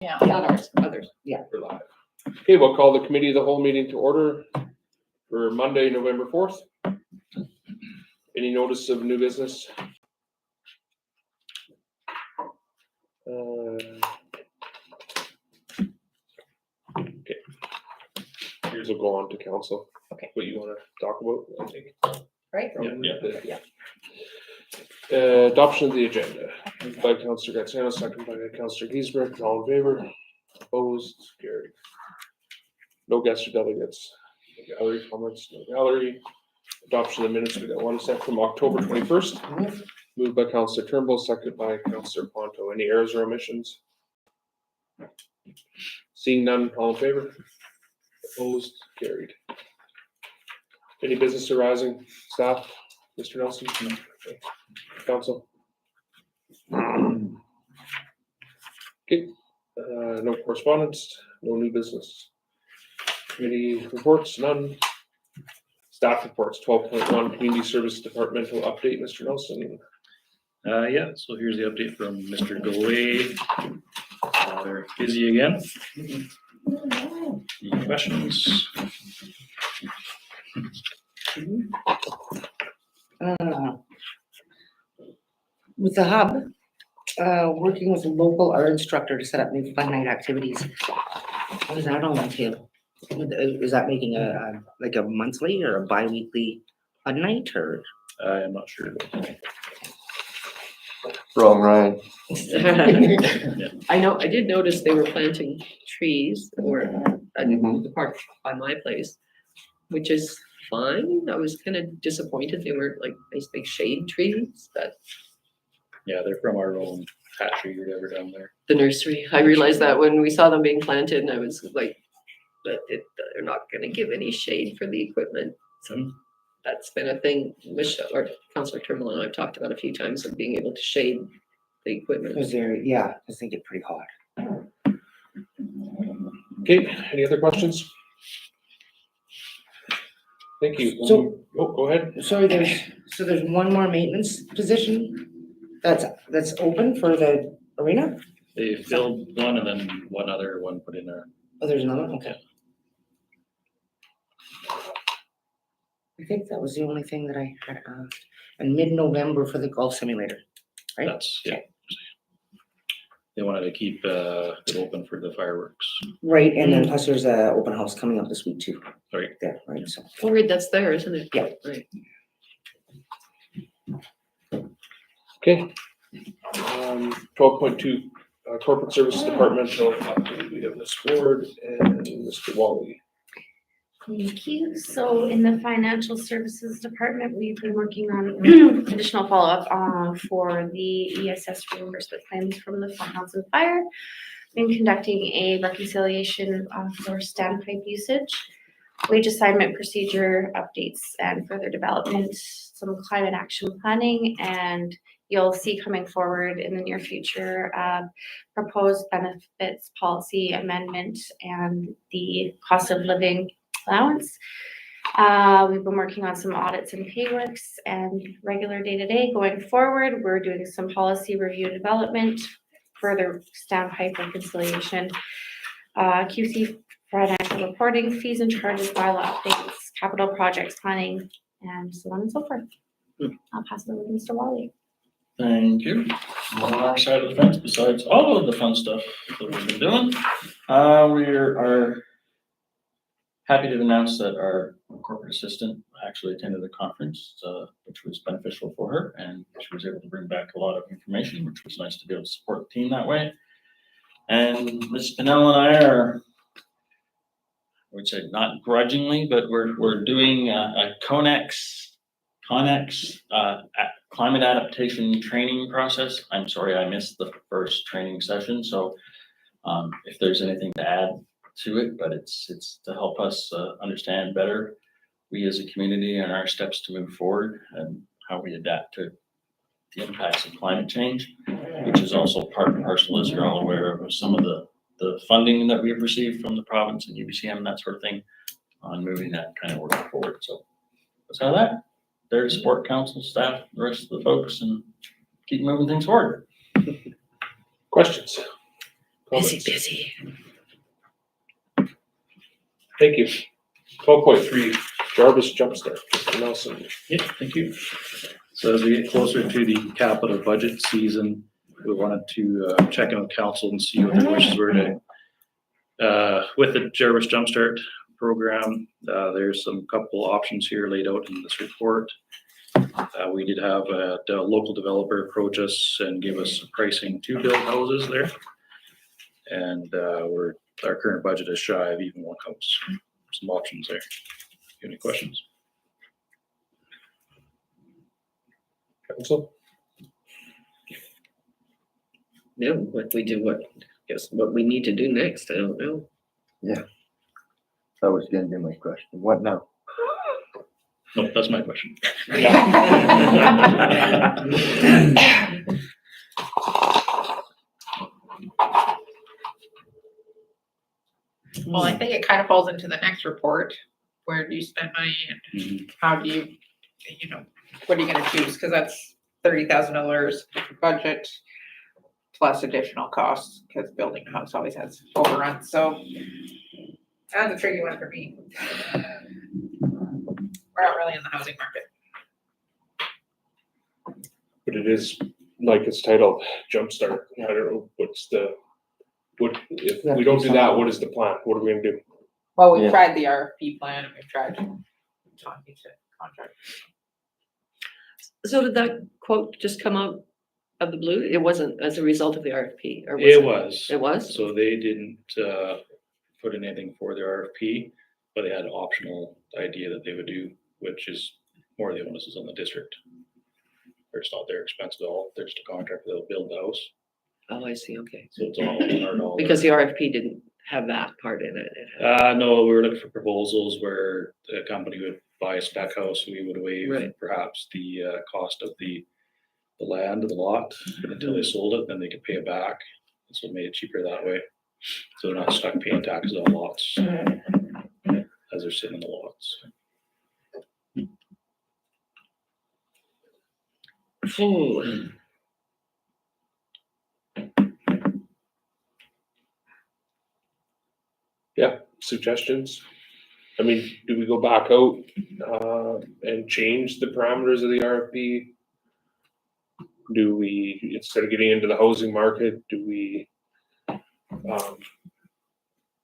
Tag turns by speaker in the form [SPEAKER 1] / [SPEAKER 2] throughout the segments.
[SPEAKER 1] Yeah.
[SPEAKER 2] Not ours, others.
[SPEAKER 3] We're live. Okay, we'll call the committee of the whole meeting to order for Monday, November 4th. Any notice of new business? Okay. Here's we'll go on to council.
[SPEAKER 2] Okay.
[SPEAKER 3] What you want to talk about, I think.
[SPEAKER 2] Right?
[SPEAKER 3] Yeah. Adoption of the agenda. Moved by Councillor Gatsano, second by Councillor Giesbrecht. All in favor? Opposed? Carried. No guests or delegates. No gallery comments, no gallery. Adoption of the minutes, we got one set from October 21st. Moved by Councillor Turnbull, second by Councillor Ponto. Any errors or omissions? Seeing none, all in favor? Opposed? Carried. Any business arising? Staff? Mr. Nelson? No. Okay. Council? Okay. No correspondence, no new business. Committee reports, none. Staff reports, 12.1, Community Service Departmental update, Mr. Nelson.
[SPEAKER 4] Yeah, so here's the update from Mr. Galway. They're busy again. Any questions?
[SPEAKER 2] With the hub, working with a local art instructor to set up new fun night activities. What does that all entail? Is that making a like a monthly or a bi-weekly fun night or?
[SPEAKER 4] I am not sure.
[SPEAKER 5] Wrong, Ryan.
[SPEAKER 1] I know, I did notice they were planting trees or at the park by my place, which is fine. I was kind of disappointed they weren't like nice big shade trees, but
[SPEAKER 4] Yeah, they're from our own hatchery or whatever down there.
[SPEAKER 1] the nursery, I realized that when we saw them being planted and I was like, that they're not gonna give any shade for the equipment. So that's been a thing, Michelle or Councillor Turnbull and I have talked about a few times of being able to shade the equipment.
[SPEAKER 2] Cause cause they get pretty hot.
[SPEAKER 3] Okay, any other questions? Thank you.
[SPEAKER 2] So-
[SPEAKER 3] Go ahead.
[SPEAKER 2] Sorry, there's one more maintenance position that's open for the arena?
[SPEAKER 4] They filled one and then one other one put in there.
[SPEAKER 2] Oh, there's another one? Okay. I think that was the only thing that I had asked. And mid-November for the golf simulator. Right.
[SPEAKER 4] That's, yeah. They wanted to keep it open for the fireworks.
[SPEAKER 2] Right, and then plus there's a open house coming up this week too.
[SPEAKER 4] Right.
[SPEAKER 2] There, right, so.
[SPEAKER 1] Oh, right, that's there, isn't it?
[SPEAKER 2] Yeah.
[SPEAKER 1] Right.
[SPEAKER 3] Okay. 12.2, Corporate Services Departmental update. We have Ms. Ford and Mr. Wally.
[SPEAKER 6] Thank you. So in the financial services department, we've been working on additional follow-up for the ESS reimbursement claims from the Funhouse and Fire. Been conducting a reconciliation for standpipe usage, wage assignment procedure updates and further development, some climate action planning, and you'll see coming forward in the near future, proposed benefits policy amendment and the cost of living allowance. We've been working on some audits and pay works and regular day-to-day going forward. We're doing some policy review and development, further standpipe reconciliation, QC financial reporting, fees and charges, bylaw updates, capital projects planning, and so on and so forth. I'll pass it over to Mr. Wally.
[SPEAKER 4] Thank you. On our side of the fence, besides all of the fun stuff that we've been doing, we are happy to announce that our corporate assistant actually attended the conference, which was beneficial for her, and she was able to bring back a lot of information, which was nice to be able to support the team that way. And Ms. Pinnell and I are, I would say not grudgingly, but we're doing a Connex climate adaptation training process. I'm sorry I missed the first training session, so if there's anything to add to it, but it's to help us understand better, we as a community and our steps to move forward and how we adapt to the impacts of climate change, which is also part and parcel, as you're all aware of, some of the funding that we've received from the province and UBCM, that sort of thing, on moving that kind of work forward. So that's how that, there to support council, staff, the rest of the folks, and keep moving things forward.
[SPEAKER 3] Questions?
[SPEAKER 1] Busy,
[SPEAKER 3] comments?
[SPEAKER 1] busy.
[SPEAKER 3] Thank you. 12.3 Jarvis Jumpstart, Mr. Nelson.
[SPEAKER 5] Yeah, thank you. So as we get closer to the capital budget season, we wanted to check in with council and see what their wishes were to, with the Jarvis Jumpstart program, there's some couple options here laid out in this report. We did have a local developer approach us and give us pricing to build houses there. And our current budget is shy of even one house. Some options there. Any questions?
[SPEAKER 3] Council?
[SPEAKER 1] Yeah, what we do, what we need to do next, I don't know.
[SPEAKER 7] That was gonna be my question. What now?
[SPEAKER 5] No, that's my question.
[SPEAKER 8] Well, I think it kind of falls into the next report, where do you spend money and how do you, what are you gonna choose? Cause that's $30,000 budget plus additional costs, cause building a house always has overruns, so that's a tricky one for me. We're not really in the housing market.
[SPEAKER 3] But it is, like it's titled, Jumpstart. I don't know, if we don't do that, what is the plan? What are we gonna do?
[SPEAKER 8] Well, we've
[SPEAKER 7] Yeah.
[SPEAKER 8] tried the RFP plan and we've tried talking to contract.
[SPEAKER 1] So did that quote just come out of the blue? It wasn't as a result of the RFP, or was
[SPEAKER 5] It was.
[SPEAKER 1] It was?
[SPEAKER 5] So they didn't put in anything for their RFP, but they had an optional idea that they would do, which is more of the onus is on the district. Or it's not their expense at all. They're just a contractor that'll build the house.
[SPEAKER 1] Oh, I see, okay.
[SPEAKER 5] So it's all our dollar.
[SPEAKER 1] Because the RFP didn't have that part in it. It had-
[SPEAKER 5] No, we were looking for proposals where the company would buy a spec house, we would waive
[SPEAKER 1] Right.
[SPEAKER 5] perhaps the cost of the land of the lot until they sold it, then they could pay it back. So it made it cheaper that way. So they're not stuck paying taxes on lots as they're sitting in the lots.
[SPEAKER 1] Ooh.
[SPEAKER 3] Suggestions? I mean, do we go back out, and change the parameters of the RFP? Do we, instead of getting into the housing market, do we,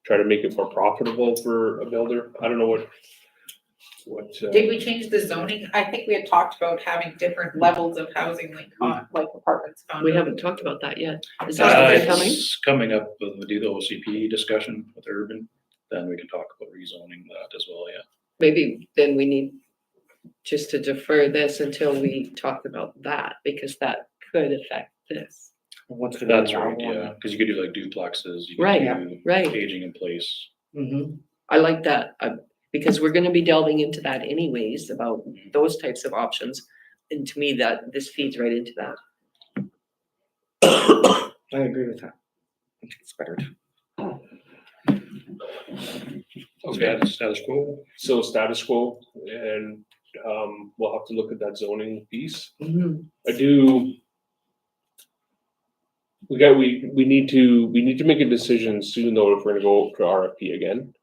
[SPEAKER 3] try to make it more profitable for a builder? I don't know what.
[SPEAKER 8] Did we change the zoning? I think we had talked about having different levels of housing like apartments.
[SPEAKER 1] We
[SPEAKER 8] condos.
[SPEAKER 1] haven't talked about that yet. Is that something coming?
[SPEAKER 5] It's coming up when we do the OCP discussion with urban, then we can talk about rezoning that as well, yeah.
[SPEAKER 1] Maybe then we need just to defer this until we talk about that, because that could affect this.
[SPEAKER 2] What's the
[SPEAKER 5] That's right, yeah, because you could do like duplexes, you
[SPEAKER 1] Right,
[SPEAKER 5] could do
[SPEAKER 1] right.
[SPEAKER 5] aging in place.
[SPEAKER 2] Mm-hmm.
[SPEAKER 1] I like that, because we're gonna be delving into that anyways, about those types of options. And to me, that this feeds right into that.
[SPEAKER 2] I agree with that. I think it's better to.
[SPEAKER 3] Okay,
[SPEAKER 5] Status quo.
[SPEAKER 3] so status quo, and, we'll have to look at that zoning piece. I do. We need to make a decision soon though, if we're gonna go to RFP again.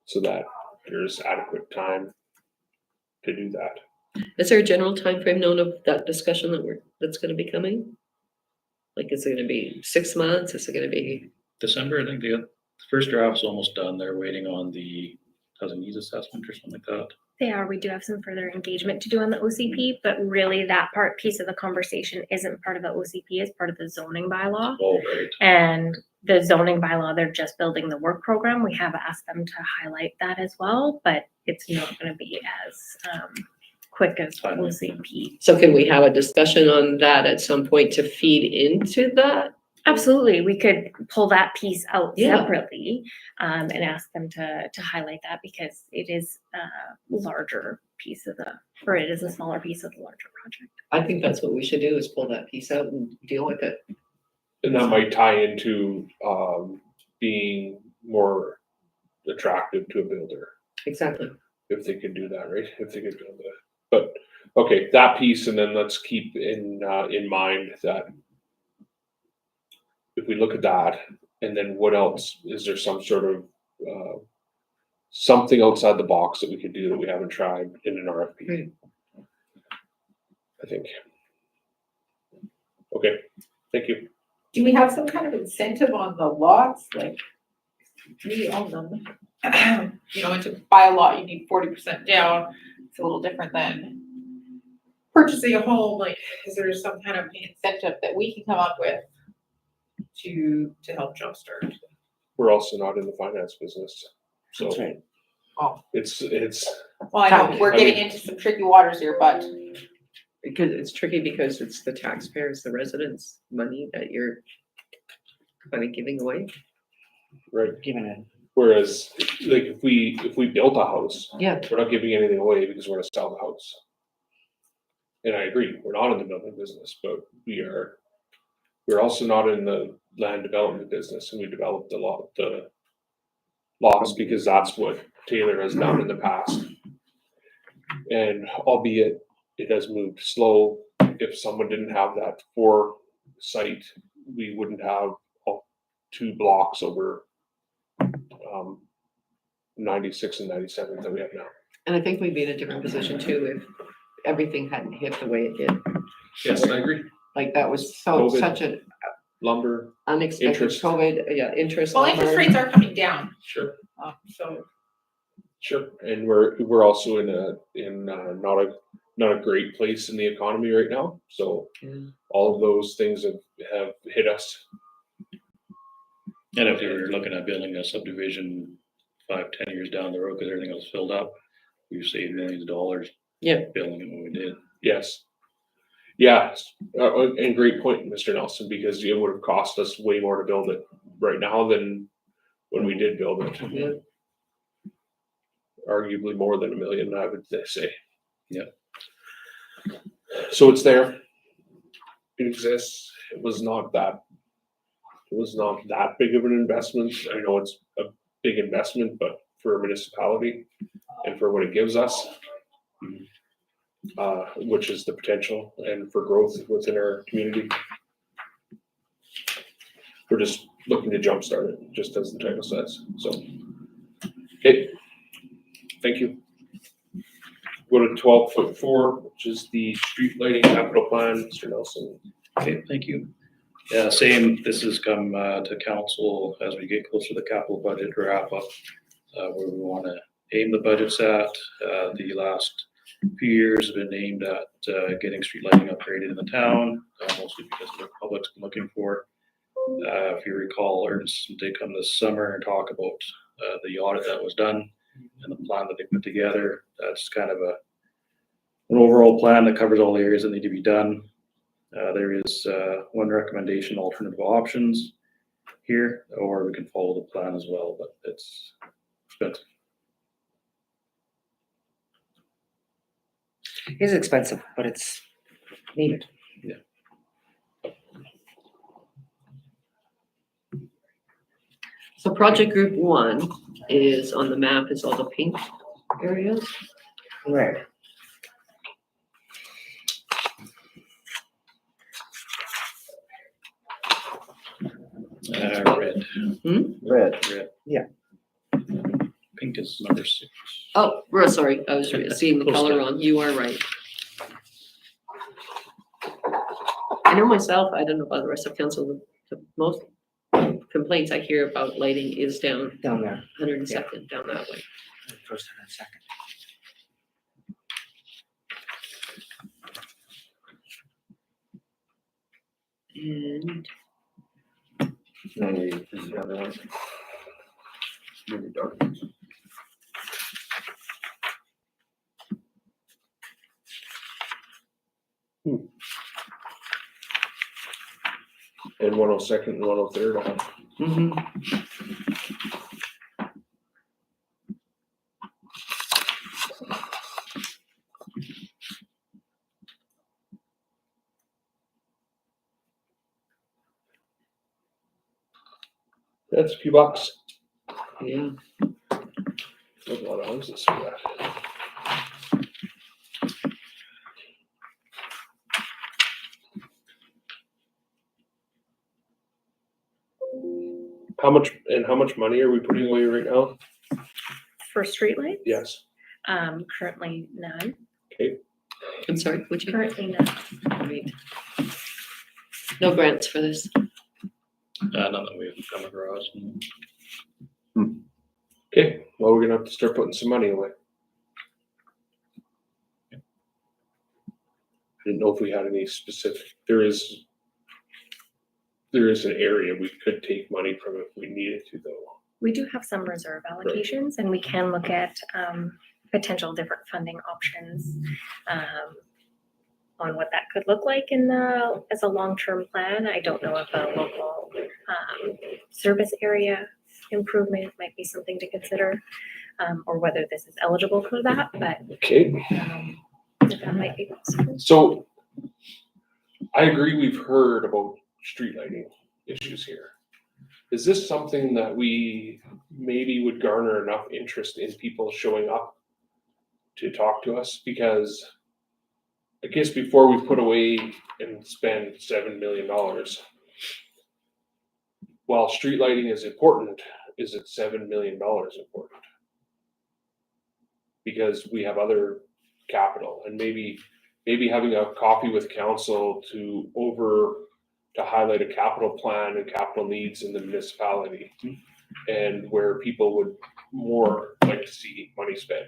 [SPEAKER 3] So that there's adequate time to do that.
[SPEAKER 1] Is there a general timeframe known of that discussion that's gonna be coming? Like, is it gonna be 6 months? Is it gonna be?
[SPEAKER 5] December, I think the first draft's almost done. They're waiting on the housing needs assessment or something like that.
[SPEAKER 9] They are. We do have some further engagement to do on the OCP, but really that piece of the conversation isn't part of the OCP, it's part of the zoning bylaw.
[SPEAKER 5] Oh, right.
[SPEAKER 9] And the zoning bylaw, they're just building the work program. We have asked them to highlight that as well, but it's not gonna be as quick as
[SPEAKER 5] Timely.
[SPEAKER 9] OCP.
[SPEAKER 1] So can we have a discussion on that at some point to feed into that?
[SPEAKER 9] Absolutely, we could pull that piece out
[SPEAKER 1] Yeah.
[SPEAKER 9] separately and ask them to highlight that because it is a larger piece of it is a smaller piece of the larger project.
[SPEAKER 1] I think that's what we should do, is pull that piece out and deal with it.
[SPEAKER 3] And that might tie into, being more attractive to a builder,
[SPEAKER 1] Exactly.
[SPEAKER 3] if they could do that, right? If they could build that. But, okay, that piece, and then let's keep in mind that if we look at that, And then what else? Is there some sort of, something outside the box that we could do that we haven't tried in an RFP?
[SPEAKER 1] Right.
[SPEAKER 3] I think. Okay, thank you.
[SPEAKER 8] Do we have some kind of incentive on the lots, like, we own them? You know, and to buy a lot, you need 40% down, it's a little different than purchasing a home, like, is there some kind of incentive that we can come up with to help jumpstart?
[SPEAKER 3] We're also not in the finance business, so
[SPEAKER 2] That's right.
[SPEAKER 3] it's,
[SPEAKER 8] Well, I know, we're
[SPEAKER 3] I
[SPEAKER 8] getting
[SPEAKER 3] mean-
[SPEAKER 8] into some tricky waters here, but
[SPEAKER 1] Because it's tricky because it's the taxpayers, the residents' money that you're kind of giving away.
[SPEAKER 3] right.
[SPEAKER 2] Given it,
[SPEAKER 3] Whereas, like, if we built a house,
[SPEAKER 1] Yeah.
[SPEAKER 3] we're not giving anything away because we're gonna sell the house. And I agree, we're not in the building business, but we're also not in the land development business, and we developed the lots because that's what Taylor has done in the past. And albeit it has moved slow, if someone didn't have that foresight, we wouldn't have all 2 blocks over 96 and 97 that we have now.
[SPEAKER 1] And I think we'd be in a different position too if everything hadn't hit the way it did.
[SPEAKER 3] Yes, I agree.
[SPEAKER 1] Like that was
[SPEAKER 3] COVID.
[SPEAKER 1] such an
[SPEAKER 3] Lumber,
[SPEAKER 1] unexpected
[SPEAKER 3] Interest.
[SPEAKER 1] COVID, yeah, interest.
[SPEAKER 8] well, interest
[SPEAKER 1] lumber.
[SPEAKER 8] rates are coming down,
[SPEAKER 3] sure.
[SPEAKER 8] so.
[SPEAKER 3] Sure, and we're also in not a great place in the economy right now, so
[SPEAKER 1] Yeah.
[SPEAKER 3] all of those things have hit us.
[SPEAKER 5] And if you're looking at building a subdivision 5-10 years down the road, because everything else filled up, we've saved millions of dollars.
[SPEAKER 1] Yeah.
[SPEAKER 5] Building it when we did.
[SPEAKER 3] Yes. Yeah, and great point, Mr. Nelson, because it would have cost us way more to build it right now than when we did build it.
[SPEAKER 1] Yeah.
[SPEAKER 3] Arguably more than $1 million, I would say.
[SPEAKER 5] Yeah.
[SPEAKER 3] So it's there. It exists. It was not that big of an investment. I know it's a big investment, but for a municipality and for what it gives us, which is the potential and for growth within our community. We're just looking to jumpstart it, just as the title says, so. Okay, thank you. Go to 12.4, which is the street lighting capital plan, Mr. Nelson.
[SPEAKER 5] Okay, thank you. Yeah, same, this has come to council as we get closer to the capital budget wrap up, where we want to aim the budgets at. The last few years have been aimed at getting street lighting upgraded in the town, mostly because the public's been looking for. If you recall, Ernst did come this summer and talk about the audit that was done and the plan that they put together. That's kind of an overall plan that covers all the areas that need to be done. There is one recommendation, alternative options here, or we can follow the plan as well, but it's expensive.
[SPEAKER 2] it's expensive, but it's needed.
[SPEAKER 1] So project group 1 is on the map, is all the pink areas.
[SPEAKER 2] Right.
[SPEAKER 5] Red.
[SPEAKER 7] Red.
[SPEAKER 5] Red.
[SPEAKER 2] Yeah.
[SPEAKER 5] Pink is number 6.
[SPEAKER 1] Oh, sorry, I was seeing the
[SPEAKER 5] Close
[SPEAKER 1] color
[SPEAKER 5] enough.
[SPEAKER 1] wrong. You are right. I know myself, I don't know about the rest of council, the most complaints I hear about lighting is down
[SPEAKER 2] Down there,
[SPEAKER 1] 102nd, down that way.
[SPEAKER 2] first and second.
[SPEAKER 1] And
[SPEAKER 7] 98 is the other one. Maybe dark.
[SPEAKER 3] And 102nd and 103rd.
[SPEAKER 2] Mm-hmm.
[SPEAKER 3] That's a few bucks.
[SPEAKER 1] yeah,
[SPEAKER 3] There's a lot of houses for that. How much money are we putting away right now?
[SPEAKER 9] For streetlights?
[SPEAKER 3] Yes.
[SPEAKER 9] Currently none.
[SPEAKER 1] I'm sorry, would you?
[SPEAKER 9] Currently none.
[SPEAKER 1] Right. No grants for this.
[SPEAKER 5] None that we've come across.
[SPEAKER 3] Okay, well, we're gonna have to start putting some money away. Didn't know if we had any specific, there is an area we could take money from if we needed to though.
[SPEAKER 9] We do have some reserve allocations and we can look at potential different funding options on what that could look like as a long-term plan. I don't know if a local service area improvement might be something to consider, or whether this is eligible for that, but
[SPEAKER 3] Okay,
[SPEAKER 9] that might be possible.
[SPEAKER 3] so I agree we've heard about street lighting issues here. Is this something that we maybe would garner enough interest in people showing up to talk to us? Because I guess before we put away and spend $7 million, while street lighting is important, is it $7 million important? Because we have other capital and maybe having a coffee with council to highlight a capital plan and capital needs in the municipality and where people would more like to see money spent.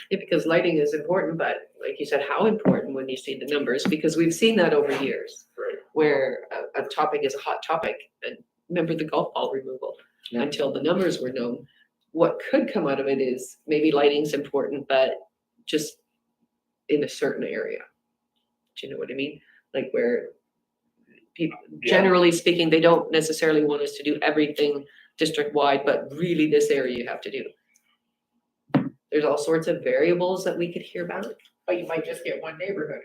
[SPEAKER 1] Yeah, because lighting is important, but like you said, how important when you see the numbers? Because we've seen that over years.
[SPEAKER 3] Right.
[SPEAKER 1] Where a topic is a hot topic, and remember the golf ball removal,
[SPEAKER 2] Yeah.
[SPEAKER 1] until the numbers were known. What could come out of it is maybe lighting's important, but just in a certain area. Do you know what I mean? Like where people,
[SPEAKER 3] Yeah.
[SPEAKER 1] generally speaking, they don't necessarily want us to do everything district-wide, but really this area you have to do. There's all sorts of variables that we could hear about.
[SPEAKER 8] But you might just get one neighborhood.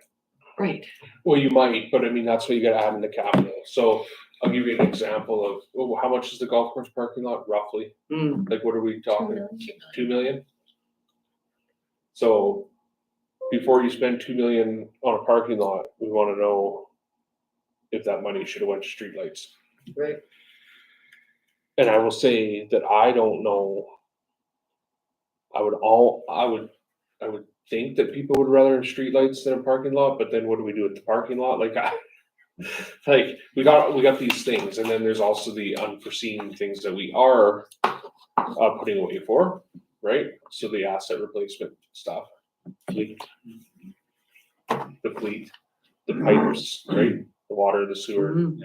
[SPEAKER 1] Right.
[SPEAKER 3] Well, you might, but I mean, that's what you gotta add in the capital. So I'll give you an example of, how much is the golf course parking lot roughly?
[SPEAKER 1] Mm.
[SPEAKER 3] Like, what are we talking?
[SPEAKER 6] 2
[SPEAKER 3] 2 million? So before you spend 2 million on a parking lot, we wanna know if that money should have went to streetlights.
[SPEAKER 1] Right.
[SPEAKER 3] And I will say that I don't know. I would think that people would rather have streetlights than a parking lot, but then what do we do with the parking lot? Like, like we got these things, and then there's also the unforeseen things that we are putting away for, right? So the asset replacement stuff, the fleet, the pipes, right? The water, the sewer,
[SPEAKER 1] Mhm.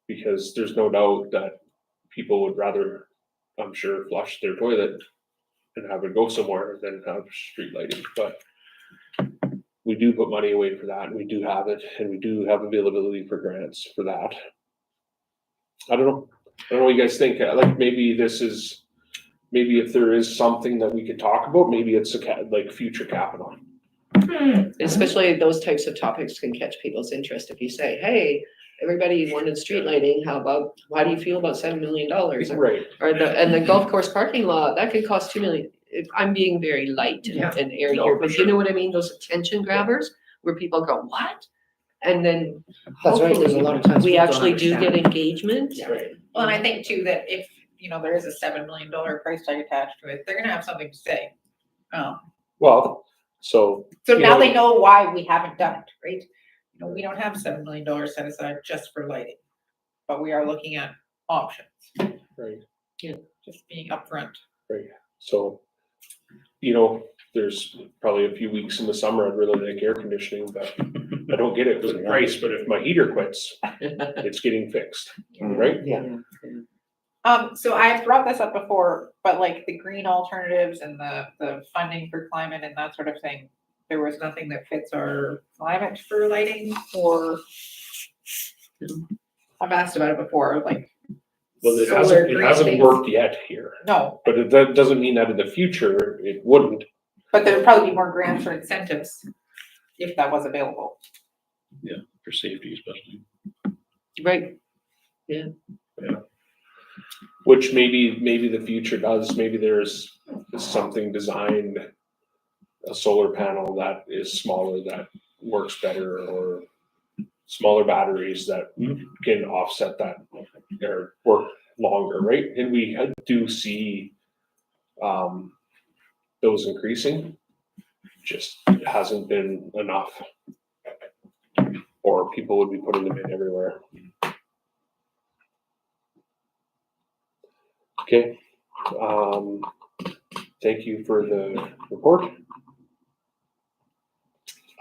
[SPEAKER 3] because there's no doubt that people would rather, I'm sure, flush their toilet and have it go somewhere than have street lighting, but we do put money away for that, and we do have it, and we do have availability for grants for that. I don't know what you guys think, like, maybe if there is something that we could talk about, maybe it's like future capital.
[SPEAKER 1] Especially those types of topics can catch people's interest if you say, hey, everybody wanted street lighting, how do you feel about $7 million?
[SPEAKER 3] Right,
[SPEAKER 1] Or the golf course parking lot, that could cost 2 million. I'm being very light
[SPEAKER 8] Yeah.
[SPEAKER 1] and airy
[SPEAKER 3] No,
[SPEAKER 1] here,
[SPEAKER 3] for
[SPEAKER 1] but you
[SPEAKER 3] sure.
[SPEAKER 1] know what I mean? Those attention grabbers where people go, what? And then
[SPEAKER 2] That's right, there's a lot of times
[SPEAKER 1] we
[SPEAKER 2] people don't
[SPEAKER 1] actually do get
[SPEAKER 2] understand.
[SPEAKER 1] engagement.
[SPEAKER 3] right,
[SPEAKER 8] Well, and I think too that if, there is a $7 million price tag attached to it, they're gonna have something to say.
[SPEAKER 3] well, so,
[SPEAKER 8] So
[SPEAKER 3] You
[SPEAKER 8] now
[SPEAKER 3] know-
[SPEAKER 8] they know why we haven't done it, right? We don't have $7 million set aside just for lighting, but we are looking at options,
[SPEAKER 3] right,
[SPEAKER 8] just being upfront.
[SPEAKER 3] so, there's probably a few weeks in the summer I'd really like air conditioning, but I don't get it for the price, but if my heater quits, it's getting fixed, right?
[SPEAKER 2] Yeah.
[SPEAKER 8] So I've brought this up before, but like the green alternatives and the funding for climate and that sort of thing, there was nothing that fits our climate for lighting or I've asked about it before, like.
[SPEAKER 3] Well, it
[SPEAKER 8] solar
[SPEAKER 3] hasn't
[SPEAKER 8] green things.
[SPEAKER 3] worked yet here,
[SPEAKER 8] No,
[SPEAKER 3] but that doesn't mean that in the future it wouldn't.
[SPEAKER 8] but there would probably be more grants or incentives if that was available.
[SPEAKER 5] For safety especially.
[SPEAKER 1] Right.
[SPEAKER 3] Which maybe the future does, maybe there's something designed, a solar panel that is smaller, that works better, or smaller batteries that can offset that or work longer, right? And we do see those increasing, just hasn't been enough. Or people would be putting them in everywhere. Okay, thank you for the report.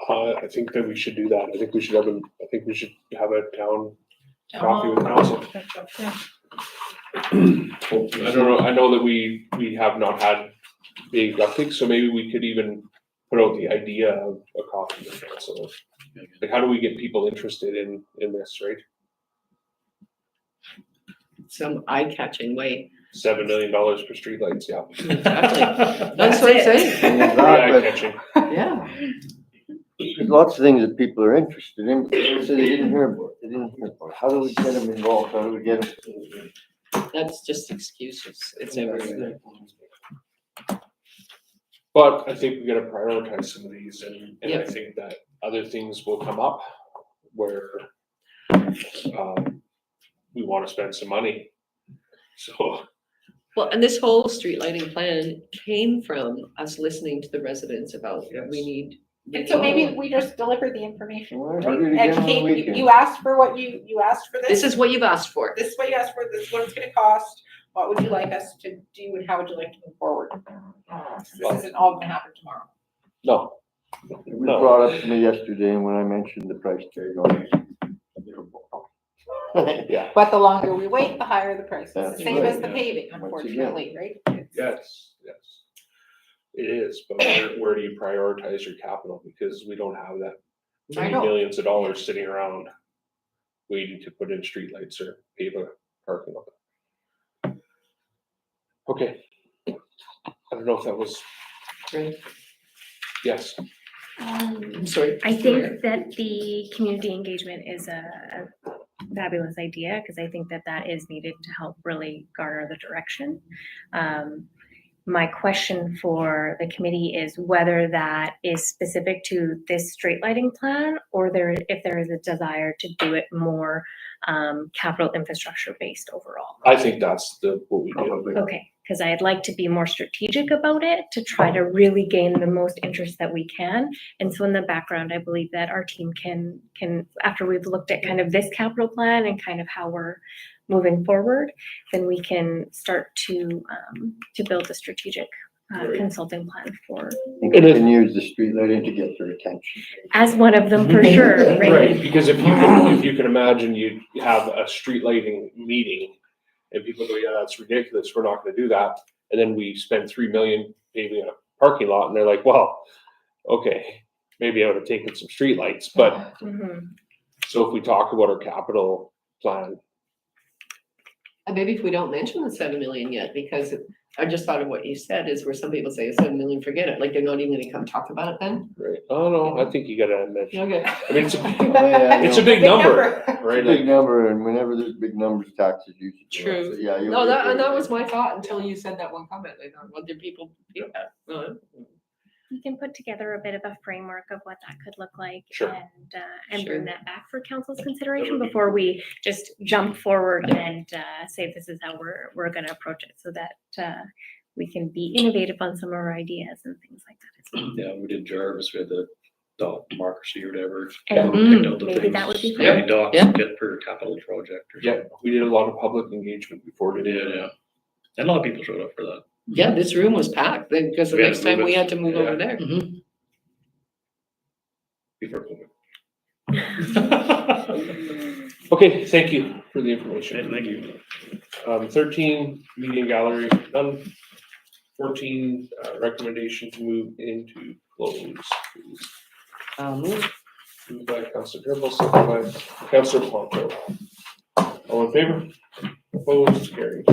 [SPEAKER 3] I think that we should do that. I think we should have a town coffee with council. I don't know, I know that we have not had big upticks, so maybe we could even put out the idea of a coffee with council. Like, how do we get people interested in this, right?
[SPEAKER 1] Some eye-catching way.
[SPEAKER 3] $7 million for streetlights, yeah.
[SPEAKER 1] Exactly. That's what I'm saying.
[SPEAKER 3] Eye-catching.
[SPEAKER 1] Yeah.
[SPEAKER 7] There's lots of things that people are interested in, but they say they didn't hear about it. How do we get them involved? How do we get them?
[SPEAKER 1] That's just excuses. It's everywhere.
[SPEAKER 3] But I think we gotta prioritize some of these, and I
[SPEAKER 1] Yep.
[SPEAKER 3] think that other things will come up where we wanna spend some money. So,
[SPEAKER 1] Well, and this whole street lighting plan came from us listening to the residents about we need.
[SPEAKER 8] And so maybe we just deliver the information,
[SPEAKER 7] Well,
[SPEAKER 8] right?
[SPEAKER 7] I'll do it again on the
[SPEAKER 8] Educate,
[SPEAKER 7] weekend.
[SPEAKER 8] you asked for what you asked for
[SPEAKER 1] This is what you've asked for.
[SPEAKER 8] This is what you asked for, this is what it's gonna cost, what would you like us to do, and how would you like to move forward? This isn't all gonna happen tomorrow.
[SPEAKER 3] no,
[SPEAKER 7] It was brought up to me yesterday, and when I mentioned the price tag on it.
[SPEAKER 3] yeah,
[SPEAKER 8] But the longer we wait, the higher the price, it's the
[SPEAKER 7] That's
[SPEAKER 8] same
[SPEAKER 7] right,
[SPEAKER 8] as the
[SPEAKER 7] yeah.
[SPEAKER 8] paving,
[SPEAKER 7] Once
[SPEAKER 8] unfortunately, right?
[SPEAKER 3] yes. It is, but where do you prioritize your capital? Because we don't have that
[SPEAKER 8] I
[SPEAKER 3] many
[SPEAKER 8] know.
[SPEAKER 3] millions of dollars sitting around waiting to put in streetlights or pave a parking lot. Okay. I don't know if that was,
[SPEAKER 1] Right.
[SPEAKER 3] yes,
[SPEAKER 1] I'm sorry.
[SPEAKER 9] I think that the community engagement is a fabulous idea, because I think that that is needed to help really garner the direction. My question for the committee is whether that is specific to this street lighting plan, or if there is a desire to do it more capital infrastructure based overall.
[SPEAKER 3] I think that's what we do.
[SPEAKER 9] Okay, because I'd like to be more strategic about it to try to really gain the most interest that we can. And so in the background, I believe that our team can, after we've looked at kind of this capital plan and kind of how we're moving forward, then we can start to build a strategic consulting plan for,
[SPEAKER 7] You can use the street lighting to get their attention.
[SPEAKER 9] as one of them for sure, right?
[SPEAKER 3] Right, because if you can imagine, you have a street lighting meeting and people go, yeah, that's ridiculous, we're not gonna do that. And then we spend 3 million paving a parking lot and they're like, well, okay, maybe I would have taken some streetlights, but
[SPEAKER 9] Mhm.
[SPEAKER 3] so if we talk about our capital plan,
[SPEAKER 1] And maybe if we don't mention the 7 million yet, because I just thought of what you said is where some people say 7 million, forget it, like they're not even gonna come talk about it then.
[SPEAKER 3] right? Oh, no, I think you gotta mention,
[SPEAKER 1] Okay.
[SPEAKER 3] I mean, it's
[SPEAKER 7] Oh, yeah,
[SPEAKER 3] it's a
[SPEAKER 7] no.
[SPEAKER 3] big number,
[SPEAKER 7] It's
[SPEAKER 3] right?
[SPEAKER 7] a big
[SPEAKER 3] Like,
[SPEAKER 7] number, and whenever there's big numbers, taxes usually go up.
[SPEAKER 1] True.
[SPEAKER 7] So, yeah, you'll
[SPEAKER 1] No,
[SPEAKER 7] get
[SPEAKER 1] and that
[SPEAKER 7] there.
[SPEAKER 1] was my thought until you said that one comment. I thought, what did people do that? No,
[SPEAKER 9] We can put together a bit of a framework of what that could look like
[SPEAKER 3] Sure.
[SPEAKER 9] and
[SPEAKER 1] Sure.
[SPEAKER 9] bring that back for council's consideration before we just jump forward and say this is how we're gonna approach it, so that we can be innovative on some of our ideas and things like that as well.
[SPEAKER 5] Yeah, we did Jarvis, we had the dot democracy or whatever.
[SPEAKER 9] And
[SPEAKER 5] Picked out the
[SPEAKER 9] maybe
[SPEAKER 5] things,
[SPEAKER 9] that would be
[SPEAKER 5] how many
[SPEAKER 1] fun.
[SPEAKER 5] dots
[SPEAKER 1] Yeah.
[SPEAKER 5] to get per capital project or
[SPEAKER 3] yeah,
[SPEAKER 5] something.
[SPEAKER 3] we did a lot of public engagement before
[SPEAKER 5] We
[SPEAKER 3] today.
[SPEAKER 5] did, yeah. And a lot of people showed up for that.
[SPEAKER 1] Yeah, this room was packed then, because the
[SPEAKER 5] We had
[SPEAKER 1] next
[SPEAKER 5] to move
[SPEAKER 1] time we
[SPEAKER 5] it.
[SPEAKER 1] had to move
[SPEAKER 5] Yeah.
[SPEAKER 1] over there.
[SPEAKER 2] Mhm.
[SPEAKER 5] Before COVID.
[SPEAKER 3] Okay, thank you for the information.
[SPEAKER 5] Thank you.
[SPEAKER 3] 13, meeting gallery, done. 14, recommendation to move into closed.
[SPEAKER 2] Move.
[SPEAKER 3] Moved by Councilor Dribble, second by Councilor Ponto. All in favor? Opposed, carried.